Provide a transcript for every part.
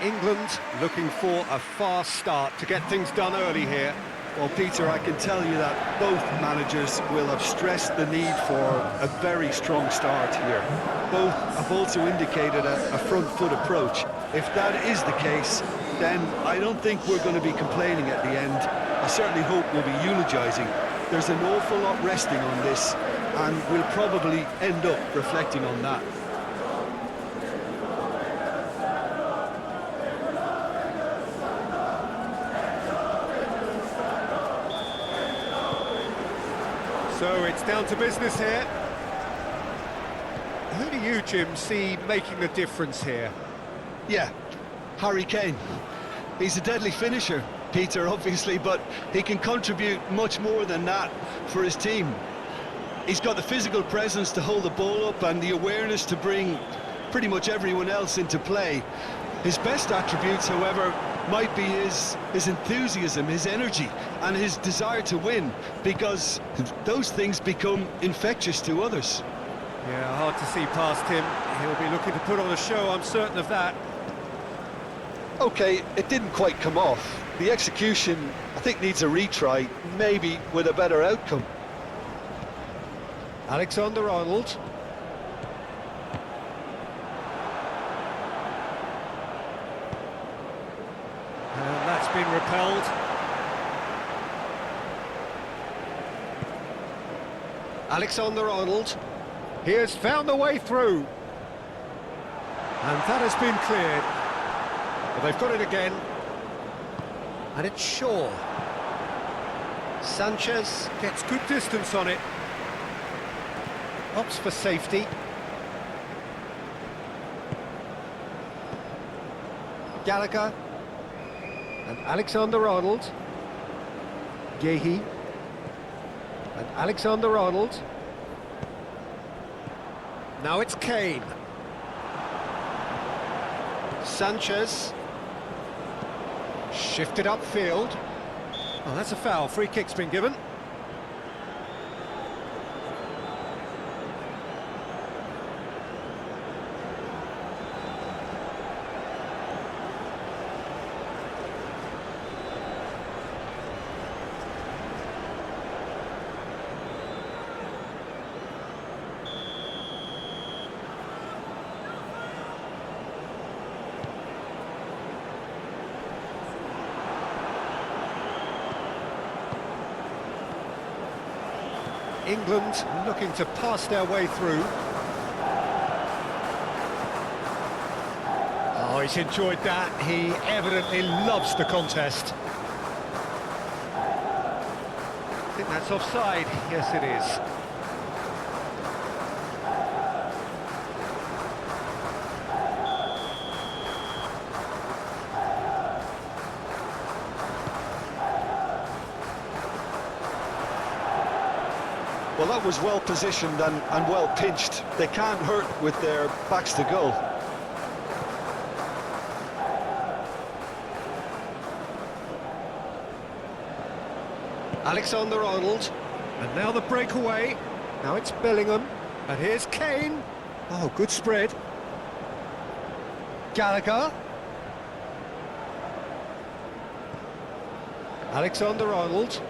England looking for a fast start to get things done early here. Well, Peter, I can tell you that both managers will have stressed the need for a very strong start here. Both have also indicated a front foot approach. If that is the case, then I don't think we're going to be complaining at the end. I certainly hope we'll be eulogising. There's an awful lot resting on this, and we'll probably end up reflecting on that. So it's down to business here. Who do you, Jim, see making the difference here? Yeah, Harry Kane. He's a deadly finisher, Peter, obviously, but he can contribute much more than that for his team. He's got the physical presence to hold the ball up and the awareness to bring pretty much everyone else into play. His best attributes, however, might be his enthusiasm, his energy, and his desire to win, because those things become infectious to others. Yeah, hard to see past him. He'll be looking to put on a show, I'm certain of that. Okay, it didn't quite come off. The execution, I think, needs a retry, maybe with a better outcome. Alexander-Arnold. And that's been repelled. Alexander-Arnold. He has found the way through. And that has been cleared. But they've got it again. And it's Shaw. Sanchez gets good distance on it. Opts for safety. Gallagher. And Alexander-Arnold. Gehi. And Alexander-Arnold. Now it's Kane. Sanchez. Shifted upfield. Oh, that's a foul. Free kick's been given. England looking to pass their way through. Oh, he's enjoyed that. He evidently loves the contest. I think that's offside. Yes, it is. Well, that was well positioned and well pinched. They can't hurt with their backs to goal. Alexander-Arnold, and now the breakaway. Now it's Bellingham, and here's Kane. Oh, good spread. Gallagher. Alexander-Arnold.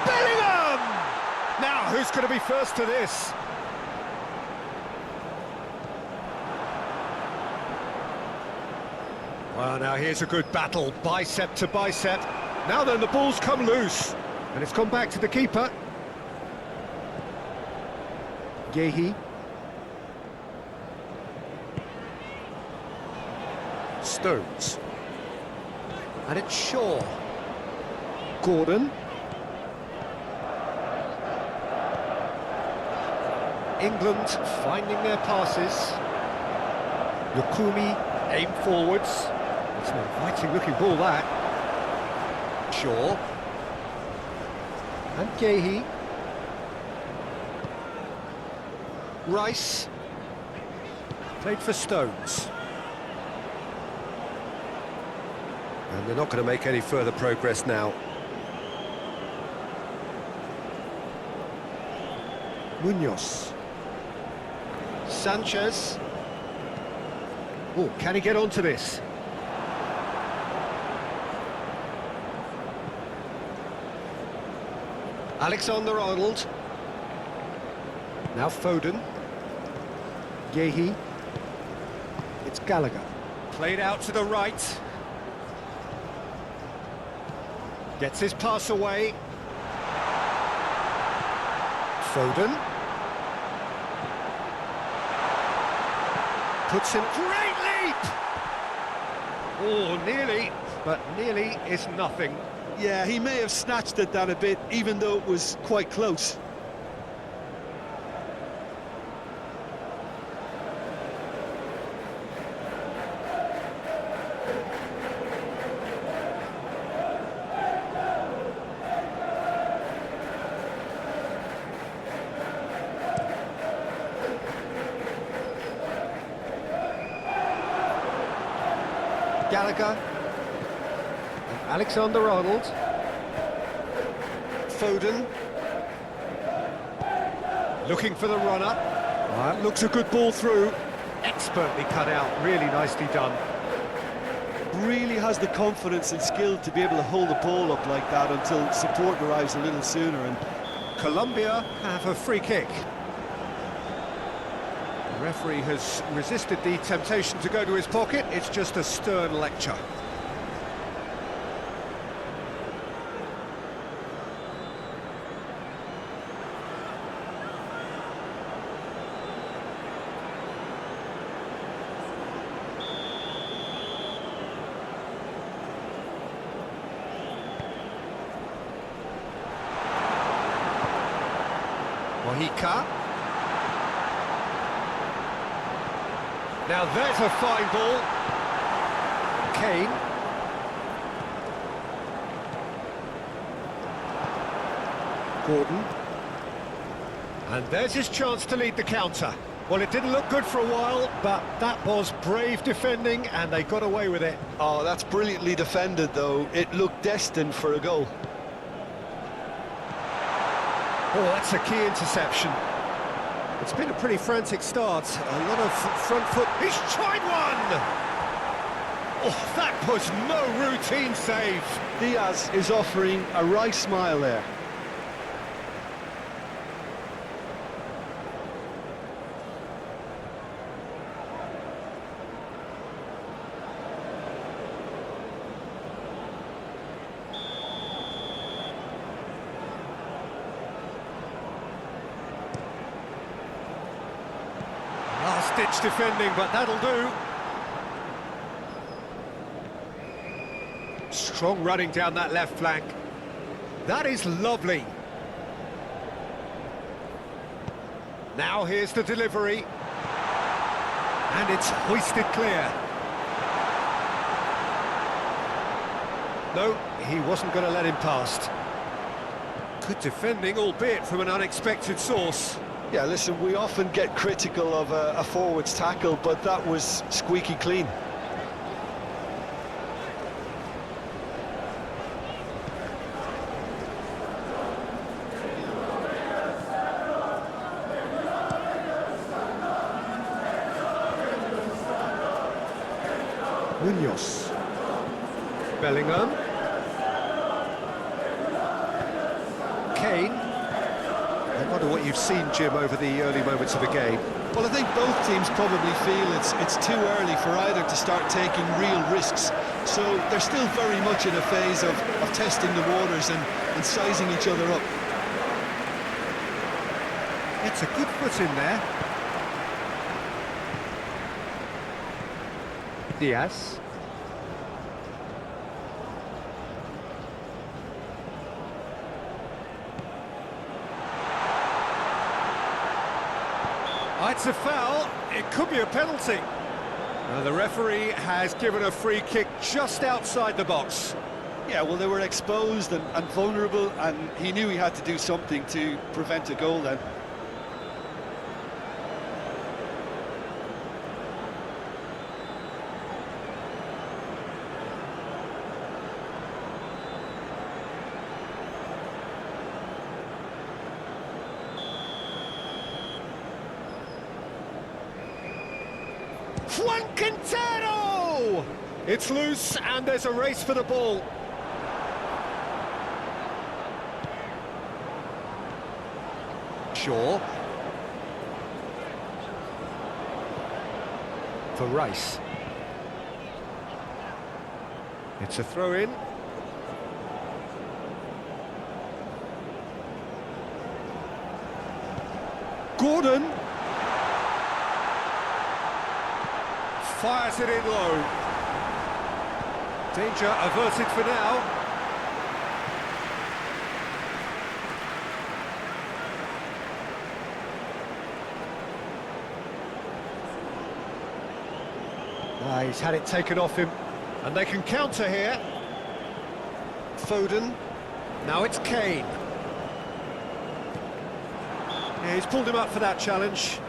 Bellingham! Now, who's going to be first to this? Well, now here's a good battle, bicep to bicep. Now then, the ball's come loose, and it's gone back to the keeper. Gehi. Stones. And it's Shaw. Gordon. England finding their passes. Yokumi aim forwards. It's an inviting looking ball, that. Shaw. And Gehi. Rice. Played for Stones. And they're not going to make any further progress now. Munoz. Sanchez. Oh, can he get onto this? Alexander-Arnold. Now Foden. Yehi. It's Gallagher. Played out to the right. Gets his pass away. Foden. Puts him... Great leap! Oh, nearly, but nearly is nothing. Yeah, he may have snatched at that a bit, even though it was quite close. Gallagher. And Alexander-Arnold. Foden. Looking for the runner. That looks a good ball through. Expertly cut out, really nicely done. Really has the confidence and skill to be able to hold the ball up like that until support arrives a little sooner. And Colombia have a free kick. The referee has resisted the temptation to go to his pocket. It's just a stern lecture. Mohika. Now there's a fine ball. Kane. Gordon. And there's his chance to lead the counter. Well, it didn't look good for a while, but that was brave defending, and they got away with it. oh, that's brilliantly defended, though. It looked destined for a goal. Oh, that's a key interception. It's been a pretty frantic start. A lot of front foot. He's tried one! Oh, that was no routine save. Diaz is offering a wry smile there. Last-ditch defending, but that'll do. Strong running down that left flank. That is lovely. Now here's the delivery. And it's hoisted clear. No, he wasn't going to let him past. Good defending, albeit from an unexpected source. Yeah, listen, we often get critical of a forward's tackle, but that was squeaky clean. Munoz. Bellingham. Kane. I wonder what you've seen, Jim, over the early moments of the game. Well, I think both teams probably feel it's too early for either to start taking real risks. So they're still very much in a phase of testing the waters and sizing each other up. It's a good foot in there. Diaz. It's a foul. It could be a penalty. The referee has given a free kick just outside the box. Yeah, well, they were exposed and vulnerable, and he knew he had to do something to prevent a goal then. Juan Quintero! It's loose, and there's a race for the ball. Shaw. For Rice. It's a throw-in. Gordon. Fires it in low. Danger averted for now. He's had it taken off him, and they can counter here. Foden. Now it's Kane. Yeah, he's pulled him up for that challenge.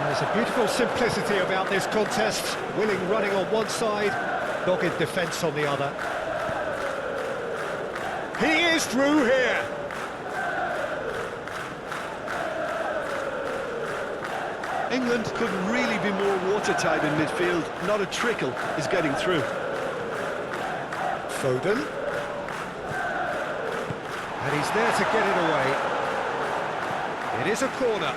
There's a beautiful simplicity about this contest. Willing running on one side, dogged defence on the other. He is through here. England couldn't really be more watertight in midfield. Not a trickle is getting through. Foden. And he's there to get it away. It is a corner.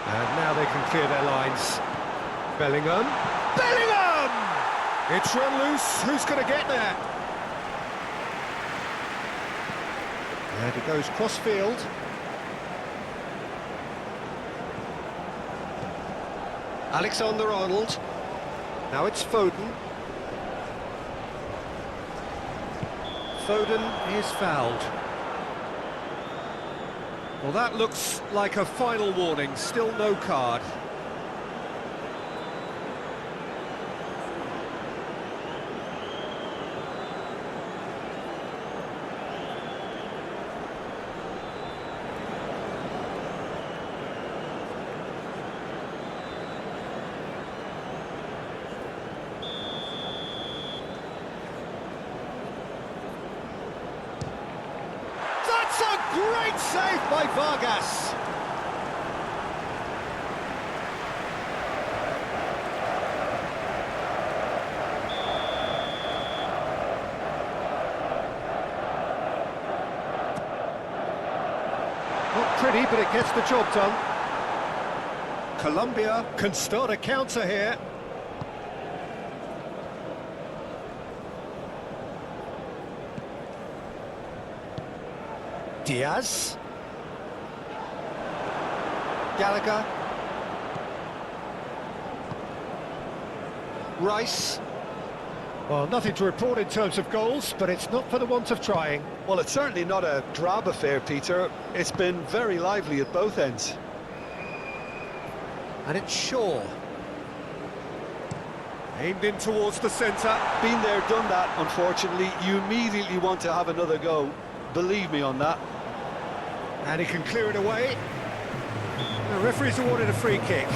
And now they can clear their lines. Bellingham. Bellingham! It's run loose. Who's going to get there? And it goes cross-field. Alexander-Arnold. Now it's Foden. Foden is fouled. Well, that looks like a final warning. Still no card. Great save by Vargas. Not pretty, but it gets the job done. Colombia can start a counter here. Diaz. Gallagher. Rice. Well, nothing to report in terms of goals, but it's not for the want of trying. Well, it's certainly not a drab affair, Peter. It's been very lively at both ends. And it's Shaw. Aimed in towards the centre. Been there, done that, unfortunately. You immediately want to have another go. Believe me on that. And he can clear it away. The referee's awarded a free kick.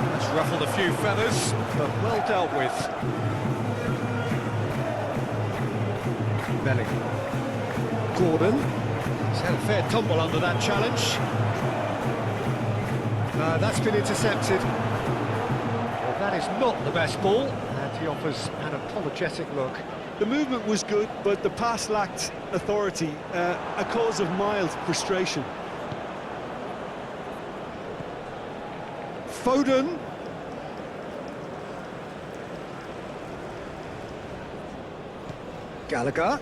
That's ruffled a few feathers, but well dealt with. Bellingham. Gordon. He's had a fair tumble under that challenge. That's been intercepted. Well, that is not the best ball, and he offers an apologetic look. The movement was good, but the pass lacked authority, a cause of mild frustration. Foden. Gallagher.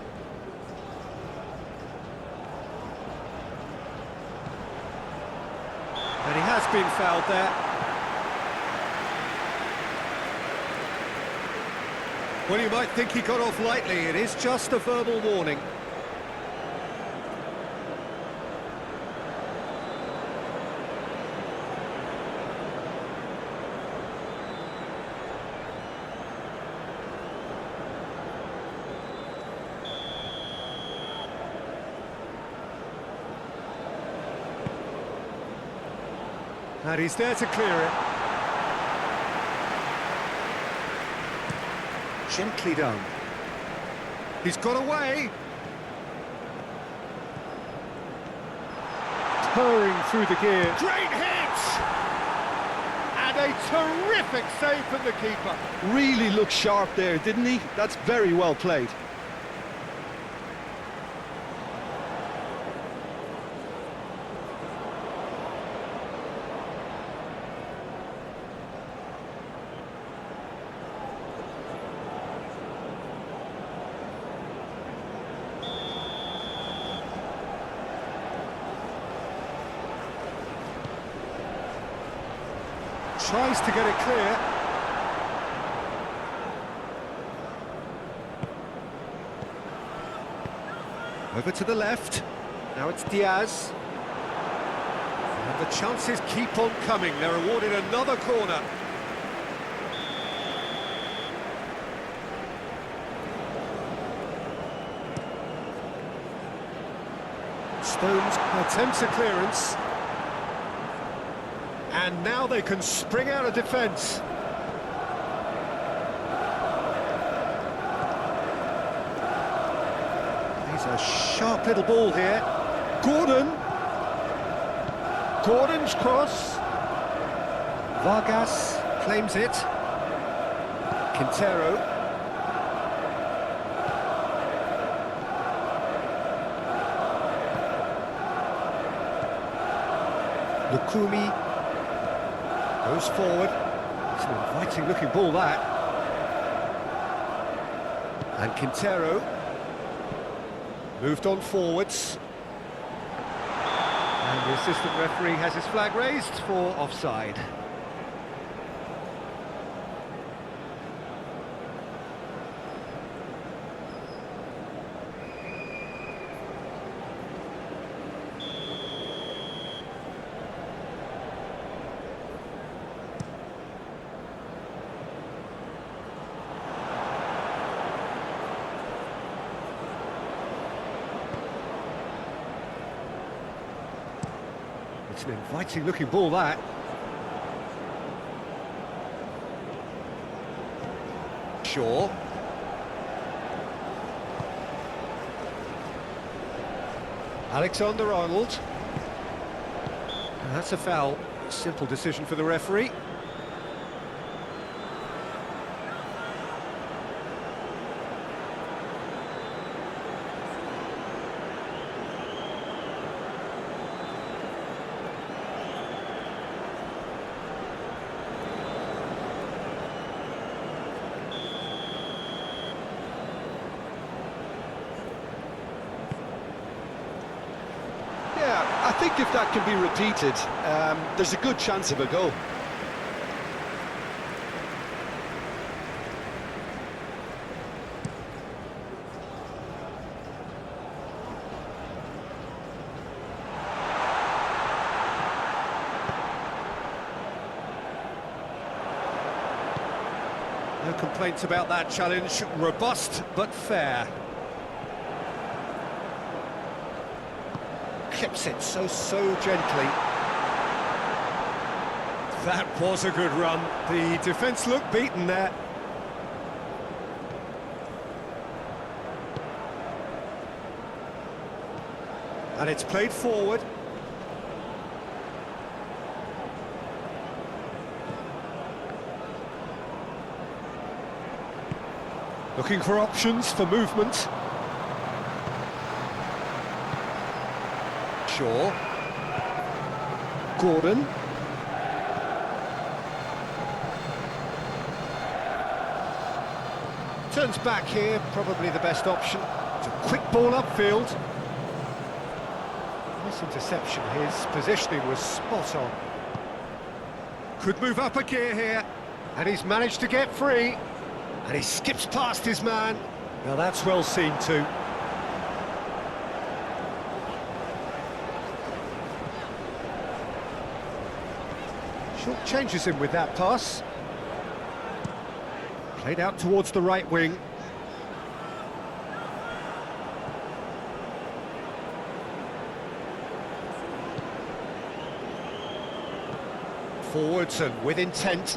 And he has been fouled there. Well, you might think he got off lightly. It is just a verbal warning. And he's there to clear it. Gently done. He's got away. Purring through the gear. Great hit! And a terrific save from the keeper. Really looked sharp there, didn't he? That's very well played. Tries to get it clear. Over to the left. Now it's Diaz. And the chances keep on coming. They're awarded another corner. Stones attempts a clearance. And now they can spring out of defence. He's a sharp little ball here. Gordon. Gordon's cross. Vargas claims it. Quintero. Lukumi. Goes forward. It's an inviting looking ball, that. And Quintero moved on forwards. And the assistant referee has his flag raised for offside. It's an inviting looking ball, that. Shaw. Alexander-Arnold. And that's a foul. Simple decision for the referee. I think if that can be repeated, there's a good chance of a goal. No complaints about that challenge. Robust but fair. Clips it so gently. That was a good run. The defence looked beaten there. And it's played forward. Looking for options for movement. Shaw. Gordon. Turns back here, probably the best option. It's a quick ball upfield. Nice interception, his positioning was spot on. Could move up a gear here, and he's managed to get free. And he skips past his man. Now that's well seen too. Short changes him with that pass. Played out towards the right wing. Forwards and with intent.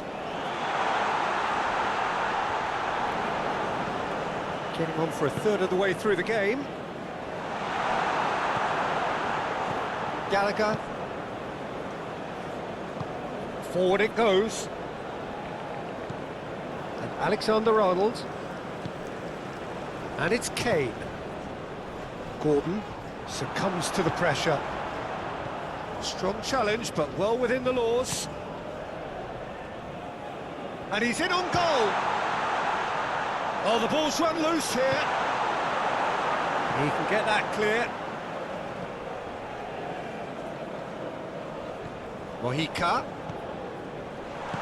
Getting on for a third of the way through the game. Gallagher. Forward it goes. And Alexander-Arnold. And it's Kane. Gordon succumbs to the pressure. Strong challenge, but well within the laws. And he's in on goal. Oh, the ball's run loose here. He can get that clear. Mojica.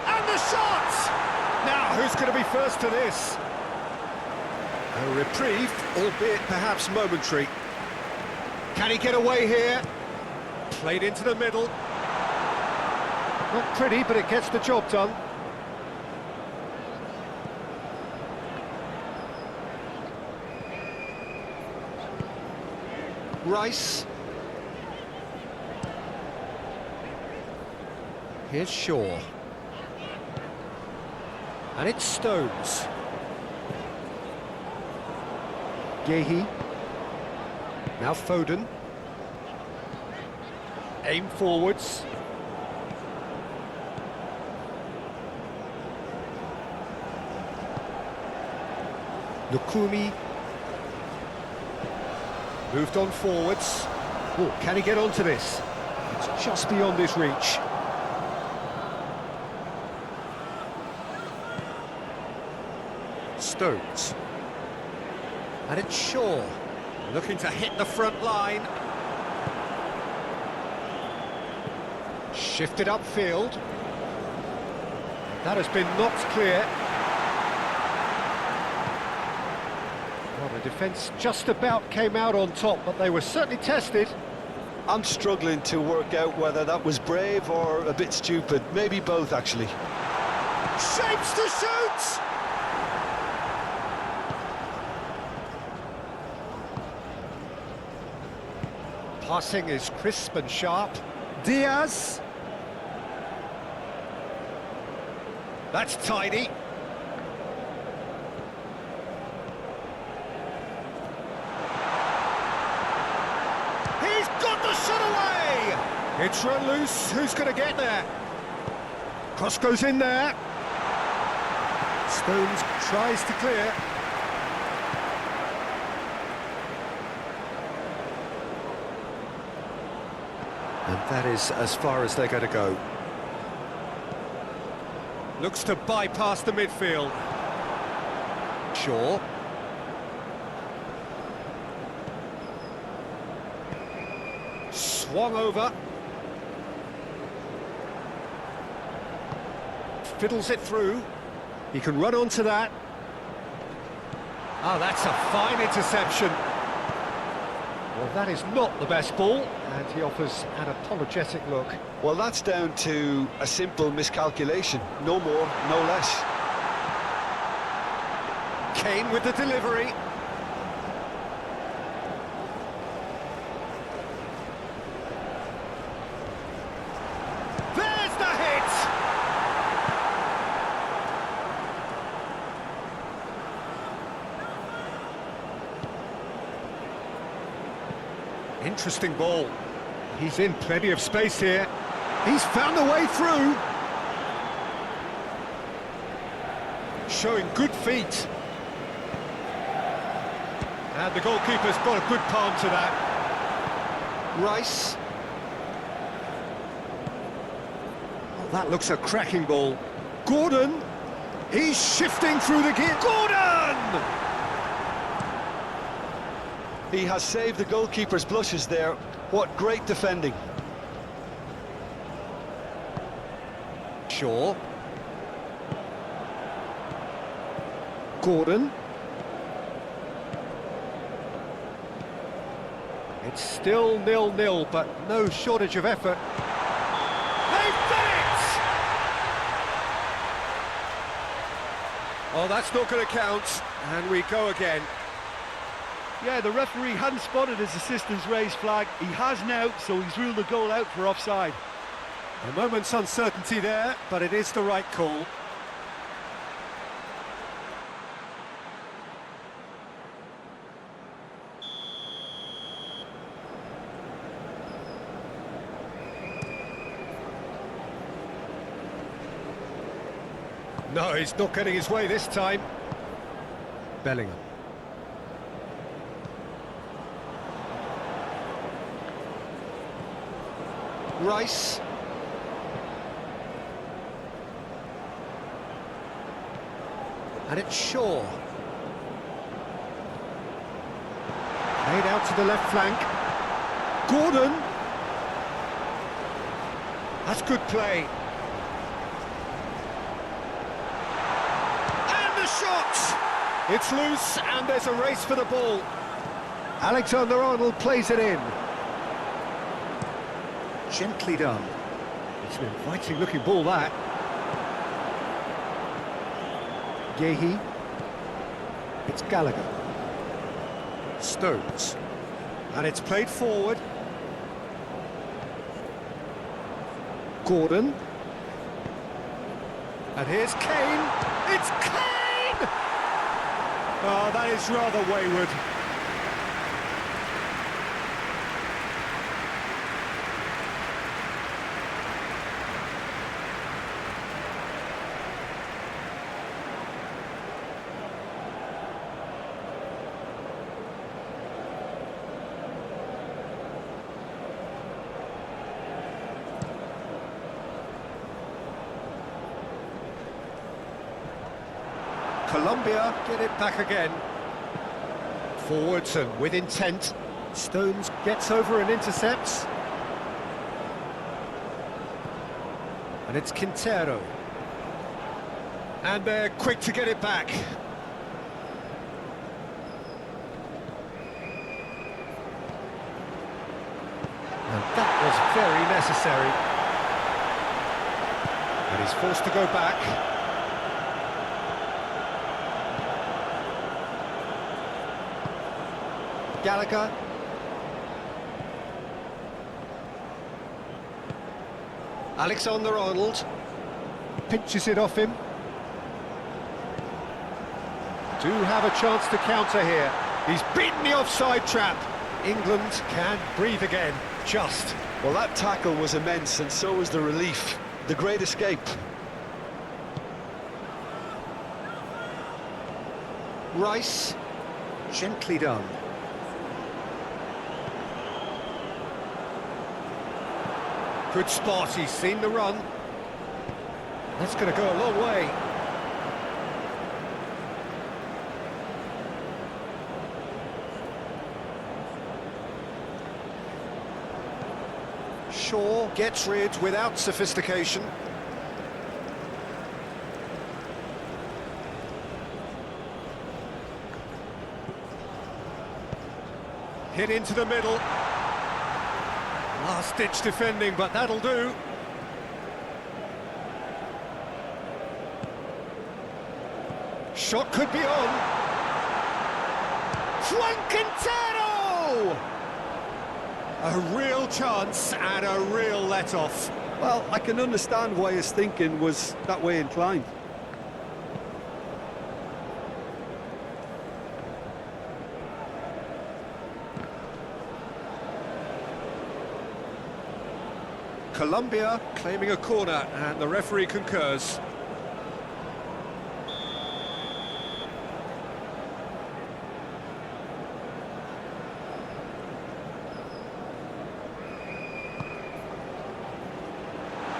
And the shot! Now, who's going to be first to this? A reprieve, albeit perhaps momentary. Can he get away here? Played into the middle. Not pretty, but it gets the job done. Rice. Here's Shaw. And it's Stones. Gehi. Now Foden. Aim forwards. Lukumi. Moved on forwards. Oh, can he get onto this? It's just beyond his reach. Stones. And it's Shaw. Looking to hit the front line. Shifted upfield. That has been knocked clear. Well, the defence just about came out on top, but they were certainly tested. I'm struggling to work out whether that was brave or a bit stupid. Maybe both, actually. Shapes to shoot! Passing is crisp and sharp. Diaz. That's tidy. He's got the shot away! It's run loose. Who's going to get there? Cross goes in there. Stones tries to clear. And that is as far as they're going to go. Looks to bypass the midfield. Shaw. Swung over. Fiddles it through. He can run onto that. Oh, that's a fine interception. Well, that is not the best ball, and he offers an apologetic look. Well, that's down to a simple miscalculation. No more, no less. Kane with the delivery. There's the hit! Interesting ball. He's in plenty of space here. He's found a way through. Showing good feet. And the goalkeeper's got a good palm to that. Rice. Oh, that looks a cracking ball. Gordon. He's shifting through the gear. Gordon! He has saved the goalkeeper's blushes there. What great defending. Shaw. Gordon. It's still 0-0, but no shortage of effort. They've done it! Oh, that's not going to count, and we go again. Yeah, the referee hadn't spotted his assistant's raised flag. He has now, so he's ruled the goal out for offside. A moment's uncertainty there, but it is the right call. No, he's not getting his way this time. Bellingham. Rice. And it's Shaw. Played out to the left flank. Gordon. That's good play. And the shot! It's loose and there's a race for the ball. Alexander-Arnold plays it in. Gently done. It's an inviting looking ball, that. Yehi. It's Gallagher. Stones. And it's played forward. Gordon. And here's Kane. It's Kane! Oh, that is rather wayward. Colombia get it back again. Forwards and with intent. Stones gets over and intercepts. And it's Quintero. And they're quick to get it back. And that was very necessary. And he's forced to go back. Gallagher. Alexander-Arnold pinches it off him. Do have a chance to counter here. He's beaten the offside trap. England can breathe again, just. Well, that tackle was immense, and so was the relief. The great escape. Rice. Gently done. Good spot, he's seen the run. That's going to go a long way. Shaw gets rid without sophistication. Hit into the middle. Last-ditch defending, but that'll do. Shot could be on. Juan Quintero! A real chance and a real let-off. Well, I can understand why his thinking was that way inclined. Colombia claiming a corner, and the referee concurs.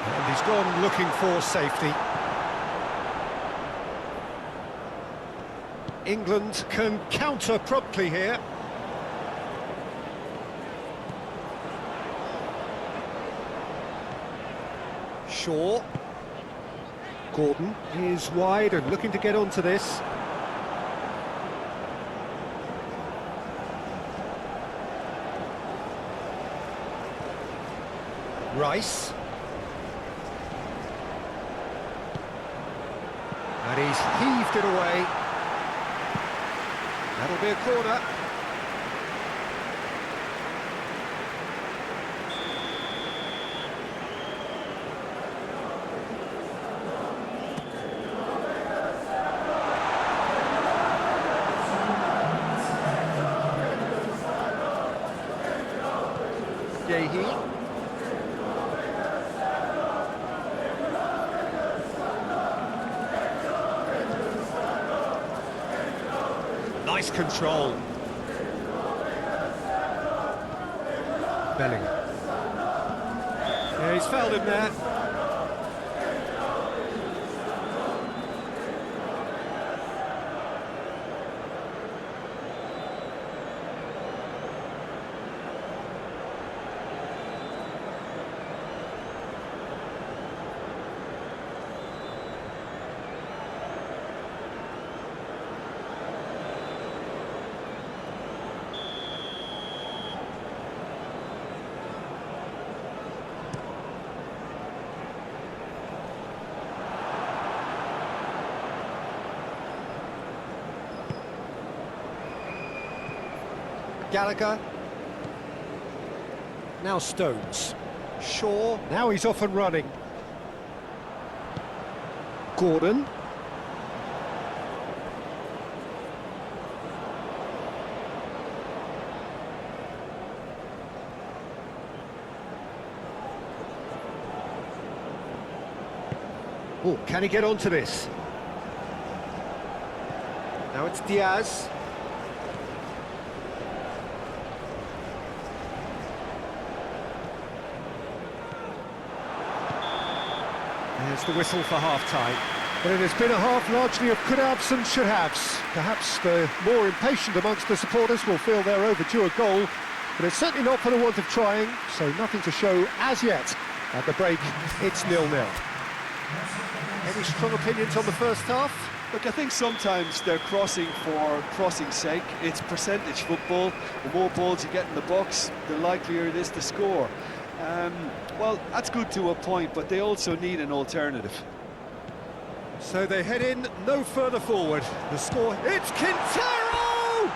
And he's gone looking for safety. England can counter promptly here. Shaw. Gordon is wide and looking to get onto this. Rice. And he's heaved it away. That'll be a corner. Yehi. Nice control. Bellingham. Yeah, he's fouled him there. Gallagher. Now Stones. Shaw. Now he's off and running. Gordon. Oh, can he get onto this? Now it's Diaz. There's the whistle for half-time. But it has been a half largely of could-haves and should-haves. Perhaps the more impatient amongst the supporters will feel they're overdue a goal, but it's certainly not for the want of trying, so nothing to show as yet. At the break, it's 0-0. Any strong opinions on the first half? Look, I think sometimes they're crossing for crossing's sake. It's percentage football. The more balls you get in the box, the likelier it is to score. Well, that's good to a point, but they also need an alternative. So they head in no further forward. The score, it's Quintero!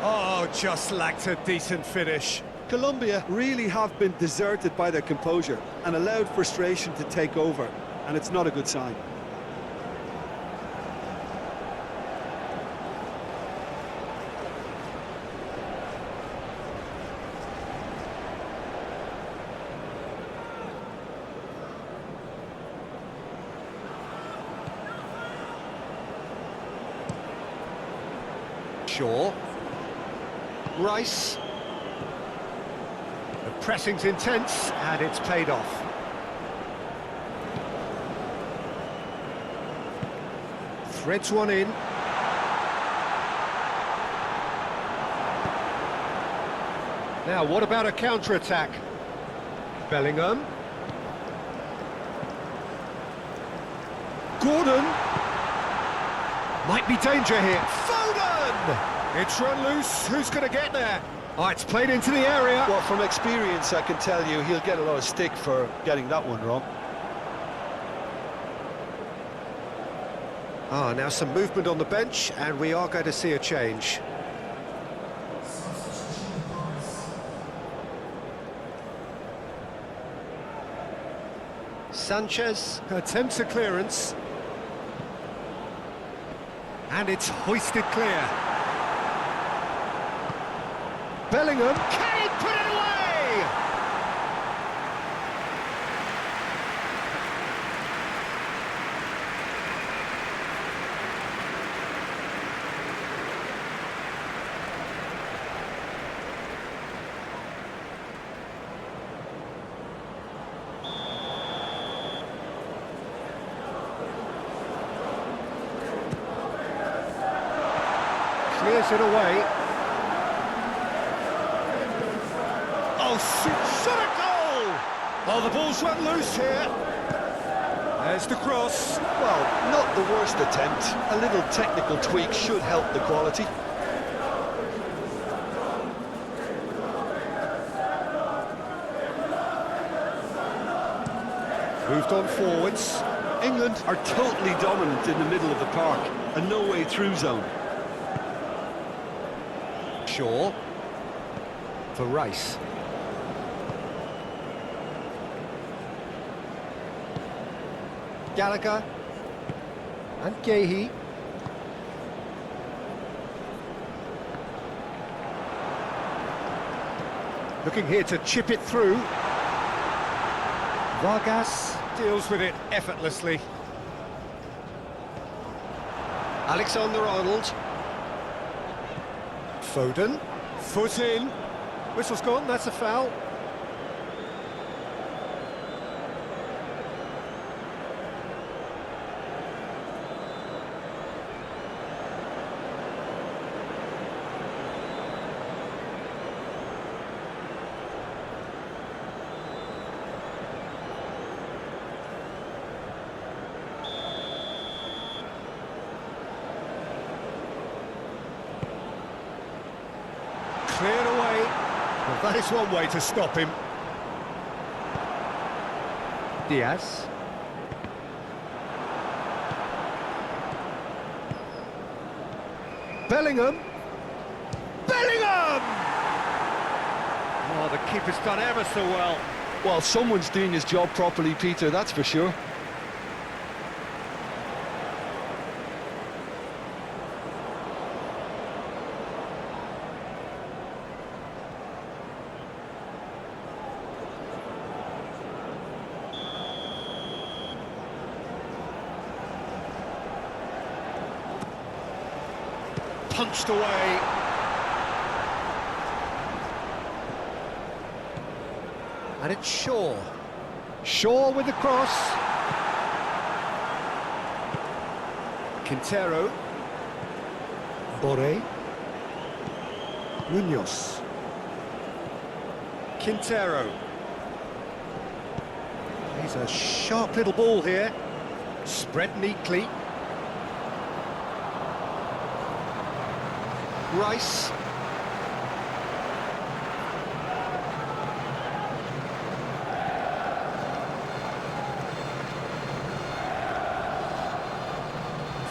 Oh, just lacked a decent finish. Colombia really have been deserted by their composure and allowed frustration to take over, and it's not a good sign. Shaw. Rice. The pressing's intense, and it's paid off. Threads one in. Now, what about a counter-attack? Bellingham. Gordon. Might be danger here. Foden! It's run loose. Who's going to get there? Oh, it's played into the area. Well, from experience, I can tell you he'll get a lot of stick for getting that one wrong. Ah, now some movement on the bench, and we are going to see a change. Sanchez attempts a clearance. And it's hoisted clear. Bellingham, can he put it away? clears it away. Oh, shot a goal! Oh, the ball's run loose here. There's the cross. Well, not the worst attempt. A little technical tweak should help the quality. Moved on forwards. England are totally dominant in the middle of the park. A no-way through zone. Shaw. For Rice. Gallagher. And Gahey. Looking here to chip it through. Vargas deals with it effortlessly. Alexander-Arnold. Foden. Foot in. Whistle's gone, that's a foul. Cleared away. Well, that is one way to stop him. Diaz. Bellingham. Bellingham! Oh, the keeper's done ever so well. Well, someone's doing his job properly, Peter, that's for sure. Punched away. And it's Shaw. Shaw with the cross. Quintero. Borre. Munoz. Quintero. He's a sharp little ball here. Spread neatly. Rice.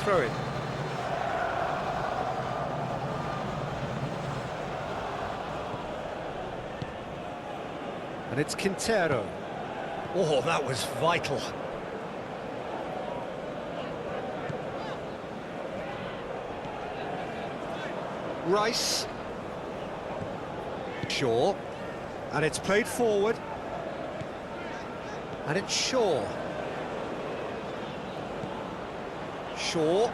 Throw it. And it's Quintero. Oh, that was vital. Rice. Shaw. And it's played forward. And it's Shaw. Shaw.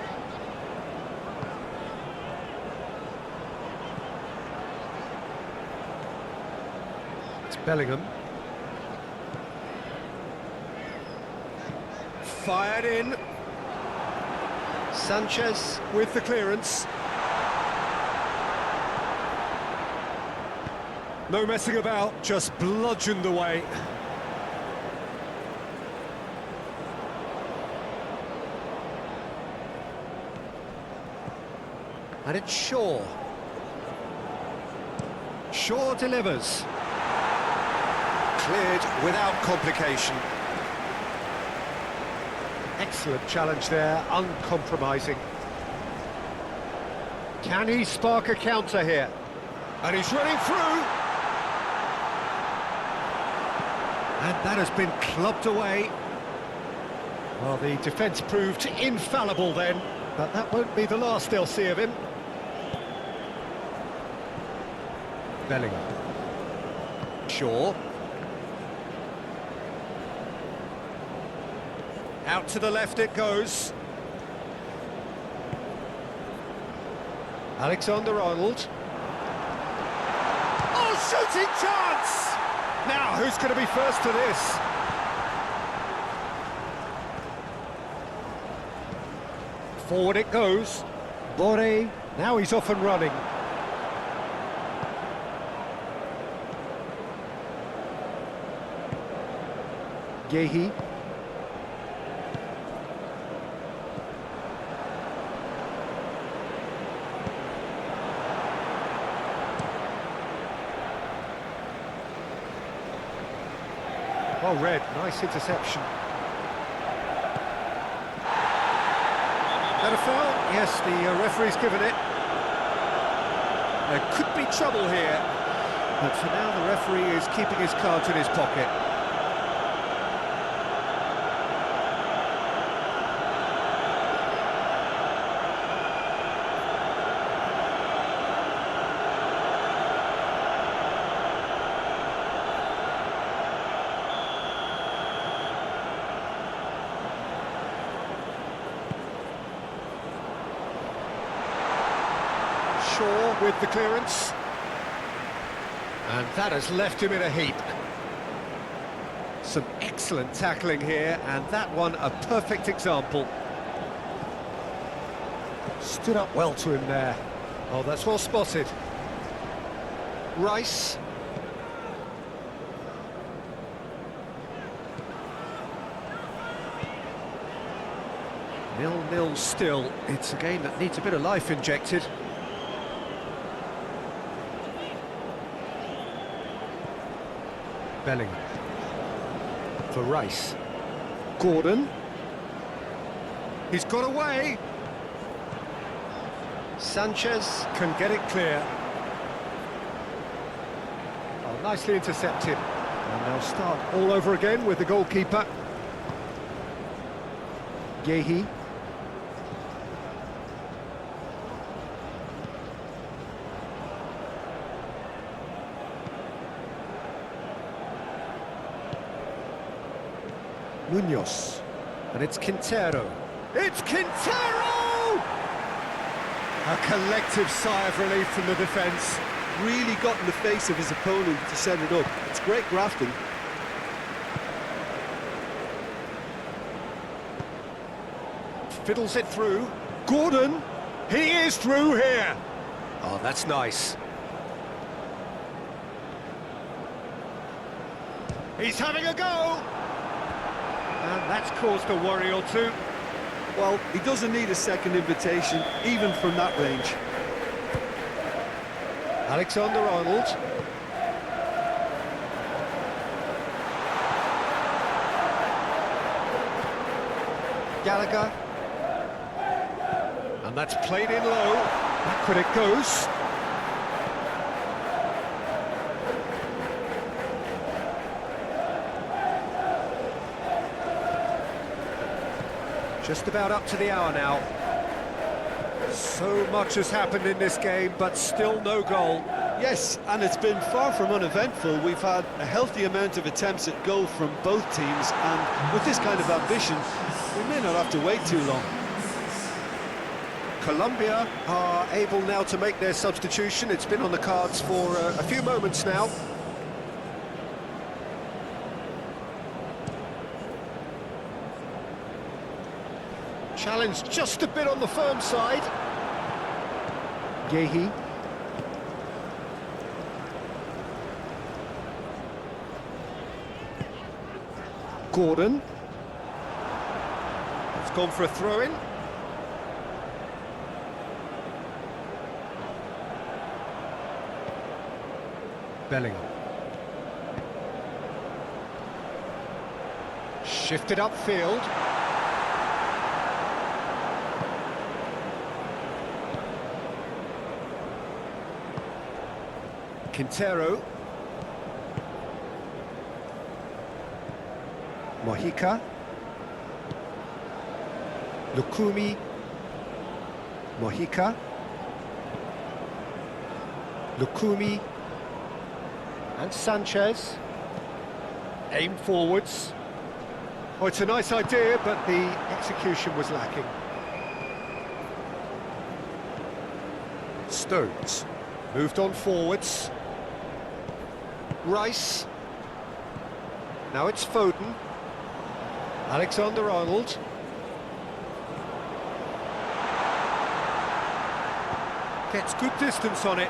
It's Bellingham. Fired in. Sanchez with the clearance. No messing about, just bludgeoned away. And it's Shaw. Shaw delivers. Cleared without complication. Excellent challenge there, uncompromising. Can he spark a counter here? And he's running through. And that has been clubbed away. Well, the defence proved infallible then, but that won't be the last they'll see of him. Bellingham. Shaw. Out to the left it goes. Alexander-Arnold. Oh, shooting chance! Now, who's going to be first to this? Forward it goes. Borre. Now he's off and running. Yehi. Well read, nice interception. That a foul? Yes, the referee's given it. There could be trouble here, but for now the referee is keeping his cards in his pocket. With the clearance, and that has left him in a heap. Some excellent tackling here, and that one a perfect example. Stood up well to him there. Oh, that's well spotted. Rice. Nil-nil still. It's a game that needs a bit of life injected. Bellingham for Rice. Gordon. He's got away. Sanchez can get it clear. Oh, nicely intercepted. And they'll start all over again with the goalkeeper. Yehi. Munoz, and it's Quintero. It's Quintero! A collective sigh of relief from the defence. Really got in the face of his opponent to set it up. It's great grafting. Fiddles it through. Gordon! He is through here! Oh, that's nice. He's having a go! And that's caused a worry or two. Well, he doesn't need a second invitation, even from that range. Alexander-Arnold. Gallagher. And that's played in low. Backward it goes. Just about up to the hour now. So much has happened in this game, but still no goal. Yes, and it's been far from uneventful. We've had a healthy amount of attempts at goal from both teams, and with this kind of ambition, we may not have to wait too long. Colombia are able now to make their substitution. It's been on the cards for a few moments now. Challenge just a bit on the firm side. Yehi. Gordon. It's gone for a throw-in. Bellingham. Shifted upfield. Quintero. Mojica. Lukumi. Mojica. Lukumi. And Sanchez. Aim forwards. Oh, it's a nice idea, but the execution was lacking. Stones. Moved on forwards. Rice. Now it's Foden. Alexander-Arnold. Gets good distance on it.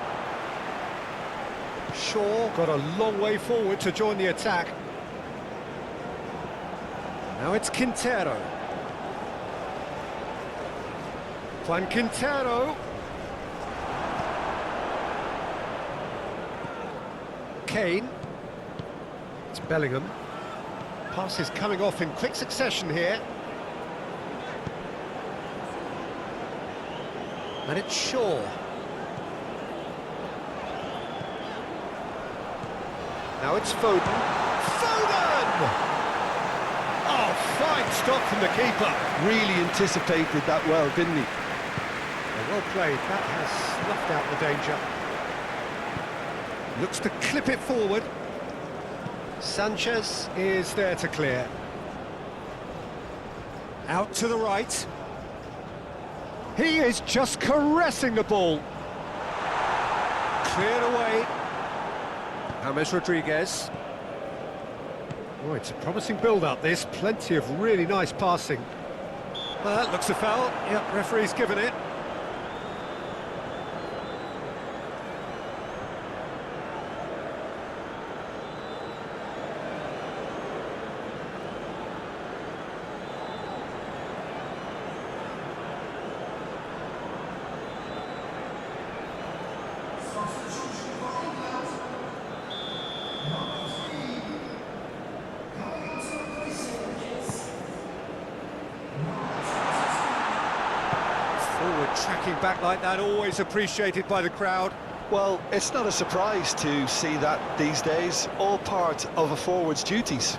Shaw got a long way forward to join the attack. Now it's Quintero. Juan Quintero. Kane. It's Bellingham. Pass is coming off in quick succession here. And it's Shaw. Now it's Foden. Foden! Oh, fine stop from the keeper. Really anticipated that well, didn't he? Well played, that has snuffed out the danger. Looks to clip it forward. Sanchez is there to clear. Out to the right. He is just caressing the ball. Cleared away. James Rodriguez. Oh, it's a promising build-up, this. Plenty of really nice passing. Well, that looks a foul. Yep, referee's given it. Tracking back like that, always appreciated by the crowd. Well, it's not a surprise to see that these days, all part of a forward's duties.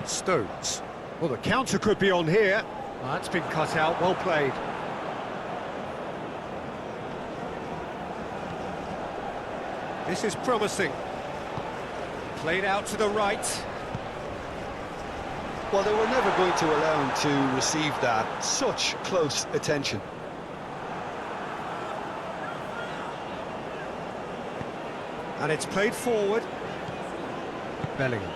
Stones. Well, the counter could be on here. Oh, that's been cut out, well played. This is promising. Played out to the right. Well, they were never going to allow him to receive that. Such close attention. And it's played forward. Bellingham.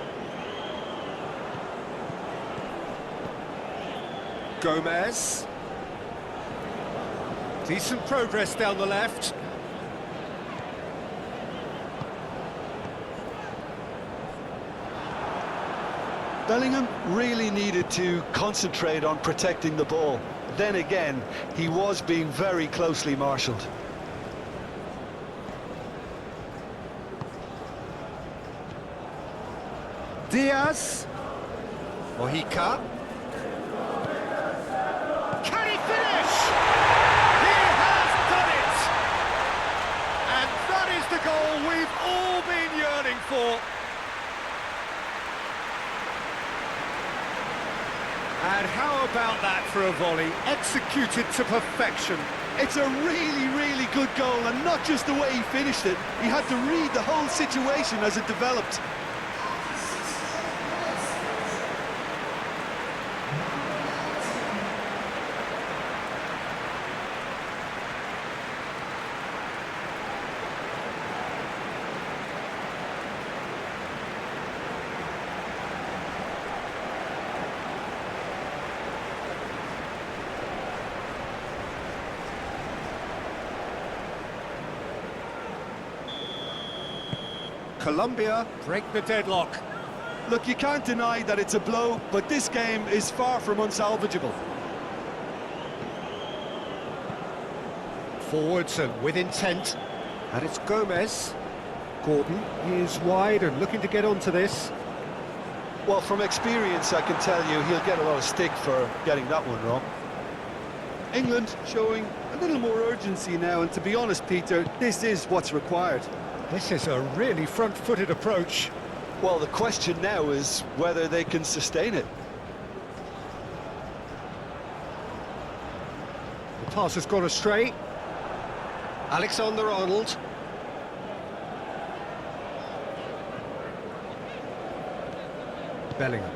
Gomez. Decent progress down the left. Bellingham really needed to concentrate on protecting the ball. Then again, he was being very closely marshalled. Diaz. Mojica. Can he finish? He has done it! And that is the goal we've all been yearning for. And how about that for a volley, executed to perfection. It's a really, really good goal, and not just the way he finished it. He had to read the whole situation as it developed. Colombia break the deadlock. Look, you can't deny that it's a blow, but this game is far from unsalvageable. Forwards and with intent. And it's Gomez. Gordon is wide and looking to get onto this. Well, from experience, I can tell you he'll get a lot of stick for getting that one wrong. England showing a little more urgency now, and to be honest, Peter, this is what's required. This is a really front-footed approach. Well, the question now is whether they can sustain it. The pass has gone astray. Alexander-Arnold. Bellingham.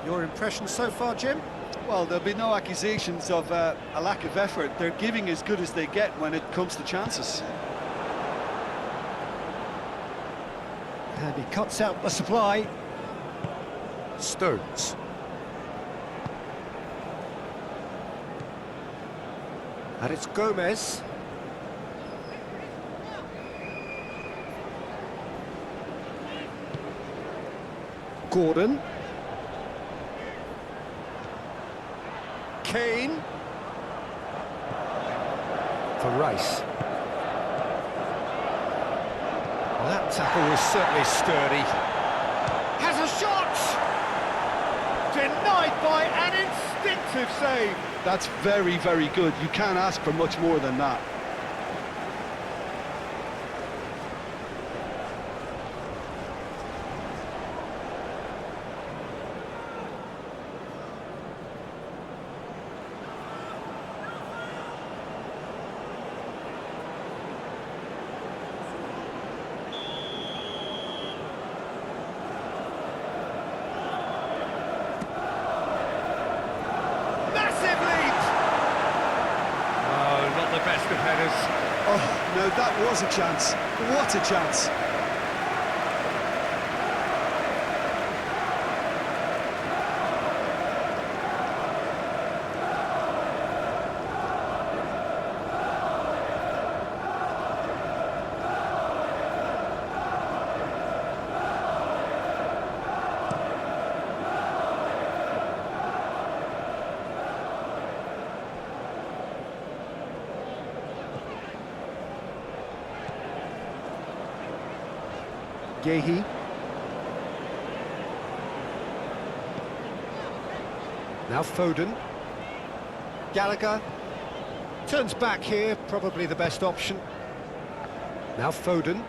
Your impression so far, Jim? Well, there'll be no accusations of a lack of effort. They're giving as good as they get when it comes to chances. And he cuts out the supply. Stones. And it's Gomez. Gordon. Kane. For Rice. Well, that tackle was certainly sturdy. Has a shot! Denied by an instinctive save. That's very, very good. You can't ask for much more than that. Of headers. Oh, no, that was a chance. What a chance. Gehi. Now Foden. Gallagher. Turns back here, probably the best option. Now Foden.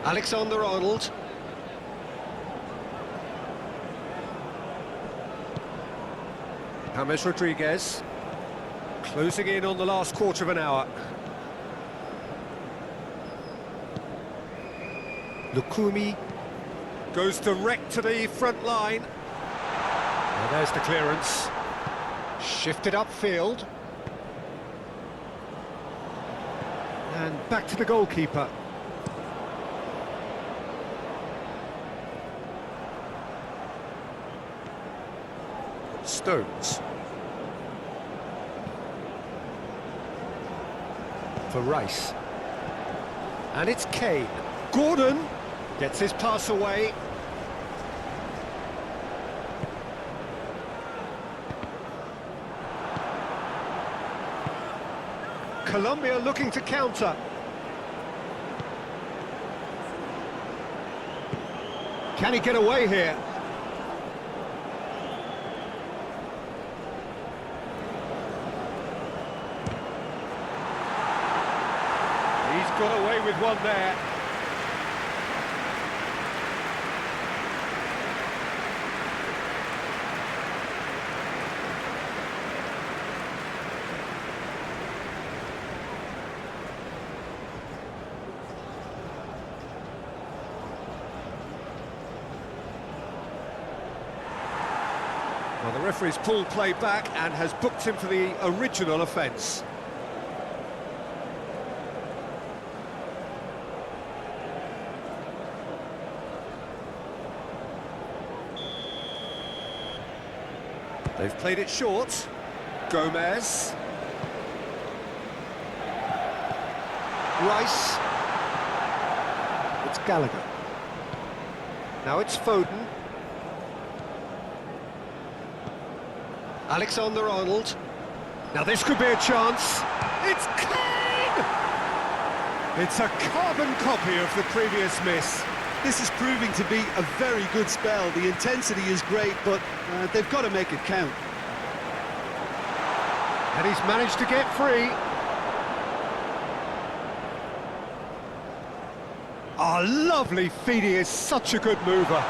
Alexander-Arnold. James Rodriguez. Closing in on the last quarter of an hour. Lukumi goes direct to the front line. Well, there's the clearance. Shifted upfield. And back to the goalkeeper. Stones. For Rice. And it's Kane. Gordon gets his pass away. Colombia looking to counter. Can he get away here? He's got away with one there. Well, the referee's pulled play back and has booked him for the original offence. They've played it short. Gomez. Rice. It's Gallagher. Now it's Foden. Alexander-Arnold. Now this could be a chance. It's Kane! It's a carbon copy of the previous miss. This is proving to be a very good spell. The intensity is great, but they've got to make it count. And he's managed to get free. Oh, lovely feed. He is such a good mover.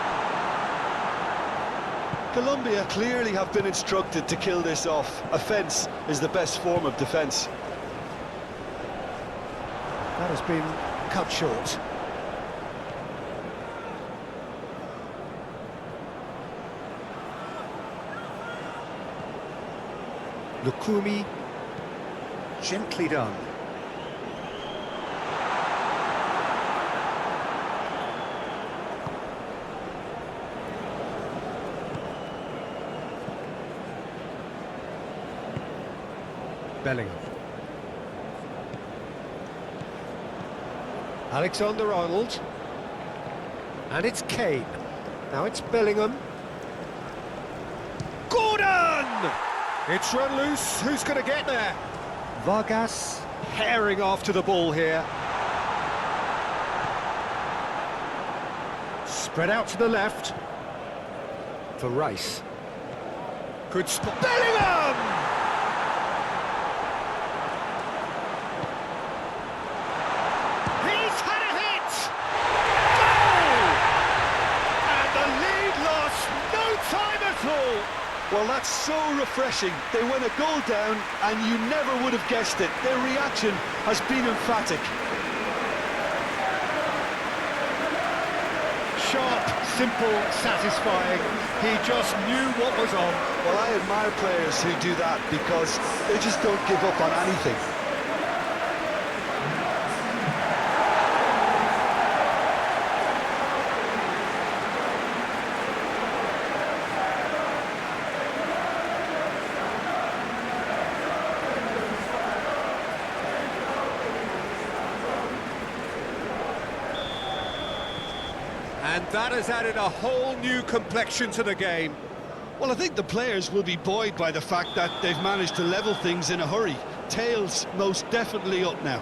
Colombia clearly have been instructed to kill this off. Offence is the best form of defence. That has been cut short. Lukumi, gently done. Bellingham. Alexander-Arnold. And it's Kane. Now it's Bellingham. Gordon! It's run loose. Who's going to get there? Vargas herring after the ball here. Spread out to the left. For Rice. Good spot. Bellingham! He's had a hit! Goal! And the lead lost no time at all. Well, that's so refreshing. They went a goal down, and you never would have guessed it. Their reaction has been emphatic. Sharp, simple, satisfying. He just knew what was on. Well, I admire players who do that because they just don't give up on anything. And that has added a whole new complexion to the game. Well, I think the players will be buoyed by the fact that they've managed to level things in a hurry. Tails most definitely up now.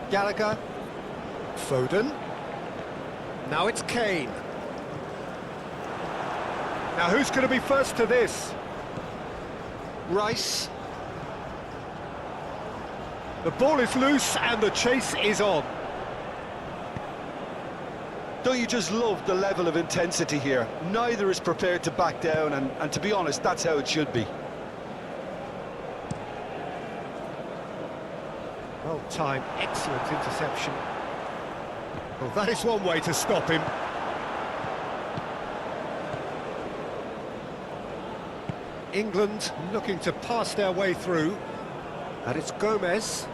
Gallagher. Foden. Now it's Kane. Now who's going to be first to this? Rice. The ball is loose and the chase is on. Don't you just love the level of intensity here? Neither is prepared to back down, and to be honest, that's how it should be. Well timed, excellent interception. Well, that is one way to stop him. England looking to pass their way through. And it's Gomez.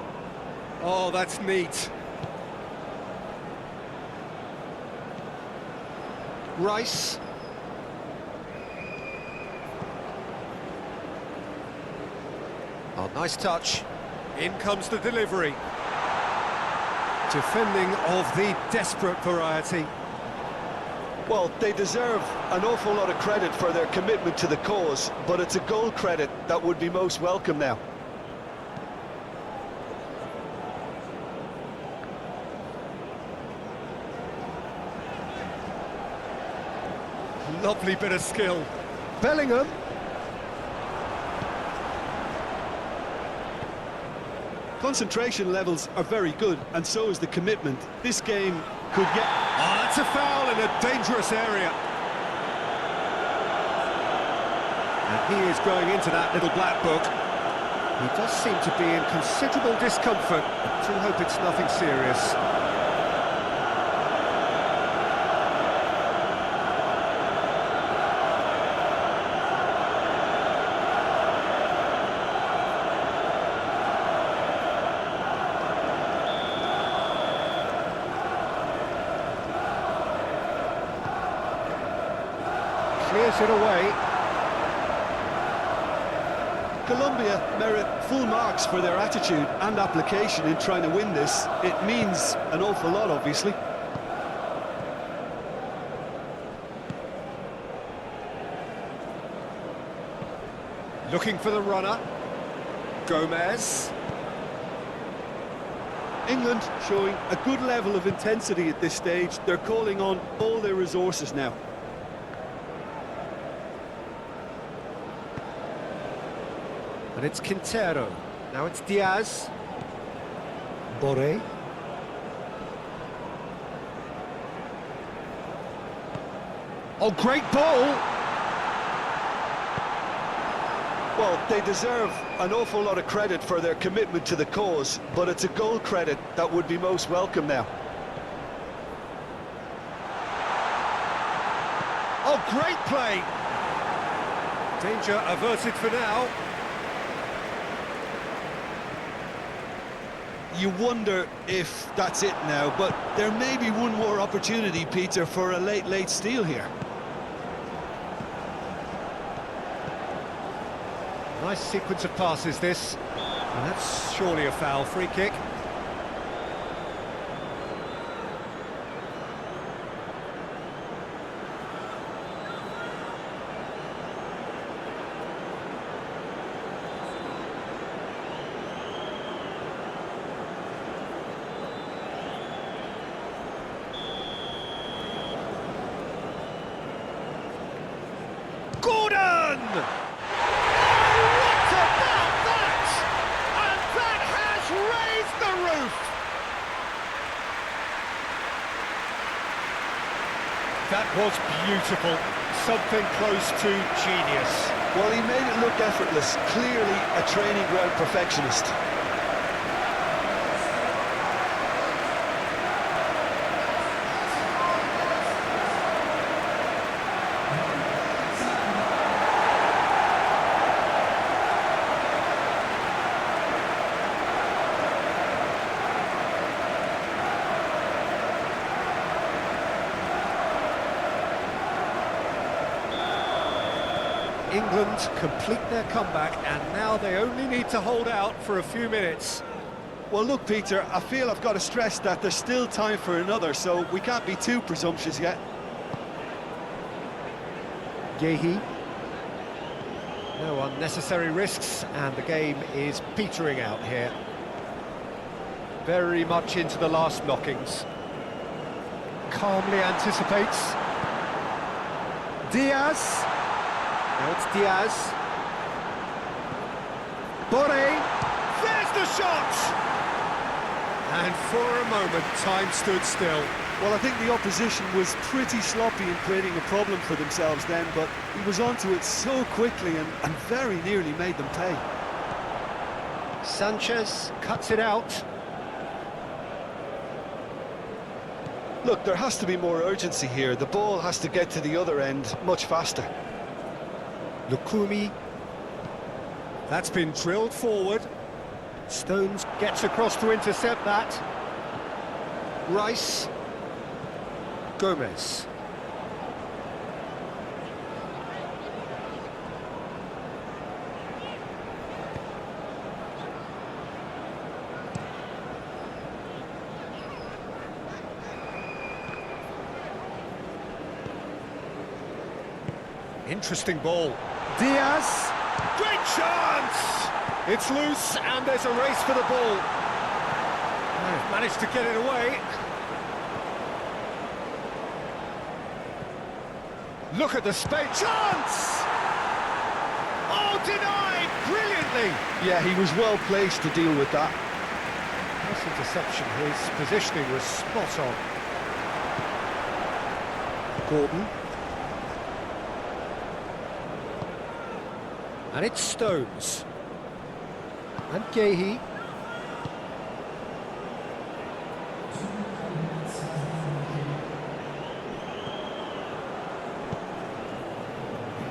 Oh, that's neat. Rice. Oh, nice touch. In comes the delivery. Defending of the desperate variety. Well, they deserve an awful lot of credit for their commitment to the cause, but it's a goal credit that would be most welcome now. Lovely bit of skill. Bellingham. Concentration levels are very good, and so is the commitment. This game could get... Oh, that's a foul in a dangerous area. And he is going into that little black book. He does seem to be in considerable discomfort. I do hope it's nothing serious. Clears it away. Colombia merit full marks for their attitude and application in trying to win this. It means an awful lot, obviously. Looking for the runner. Gomez. England showing a good level of intensity at this stage. They're calling on all their resources now. And it's Quintero. Now it's Diaz. Boré. Oh, great ball! Well, they deserve an awful lot of credit for their commitment to the cause, but it's a goal credit that would be most welcome now. Oh, great play! Danger averted for now. You wonder if that's it now, but there may be one more opportunity, Peter, for a late steal here. Nice sequence of passes, this. And that's surely a foul. Free kick. Gordon! What about that? And that has raised the roof! That was beautiful. Something close to genius. Well, he made it look effortless. Clearly a training ground perfectionist. England complete their comeback, and now they only need to hold out for a few minutes. Well, look, Peter, I feel I've got to stress that there's still time for another, so we can't be too presumptuous yet. Yehi. No unnecessary risks, and the game is petering out here. Very much into the last knockings. Calmly anticipates. Diaz. Now it's Diaz. Boré. There's the shot! And for a moment, time stood still. Well, I think the opposition was pretty sloppy in creating a problem for themselves then, but he was onto it so quickly and very nearly made them pay. Sanchez cuts it out. Look, there has to be more urgency here. The ball has to get to the other end much faster. Lukumi. That's been drilled forward. Stones gets across to intercept that. Rice. Gomez. Interesting ball. Diaz. Great chance! It's loose and there's a race for the ball. They've managed to get it away. Look at the space. Chance! Oh, denied brilliantly. Yeah, he was well placed to deal with that. Nice interception. His positioning was spot on. Gordon. And it's Stones. And Yehi.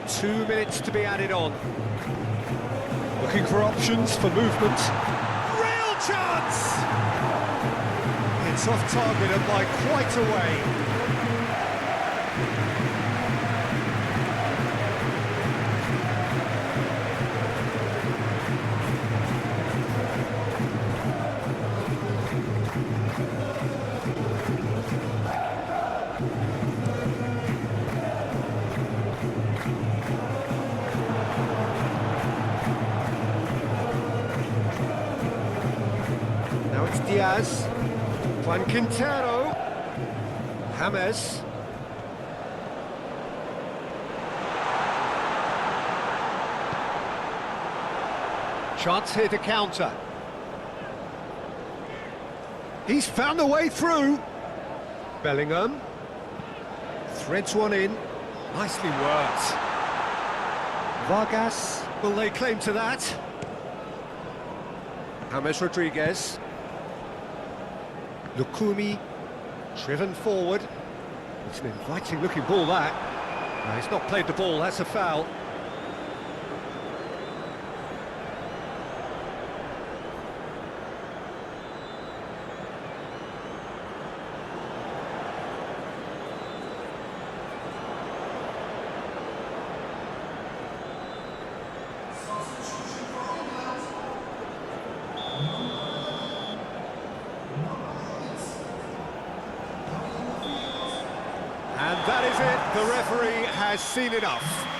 Two minutes to be added on. Looking for options for movement. Real chance! It's off target and by quite a way. Now it's Diaz. Juan Quintero. James. Chance here to counter. He's found a way through. Bellingham. Threads one in. Nicely worked. Vargas. Will lay claim to that? James Rodriguez. Lukumi. Driven forward. It's an inviting looking ball, that. No, he's not played the ball, that's a foul. The referee has seen enough.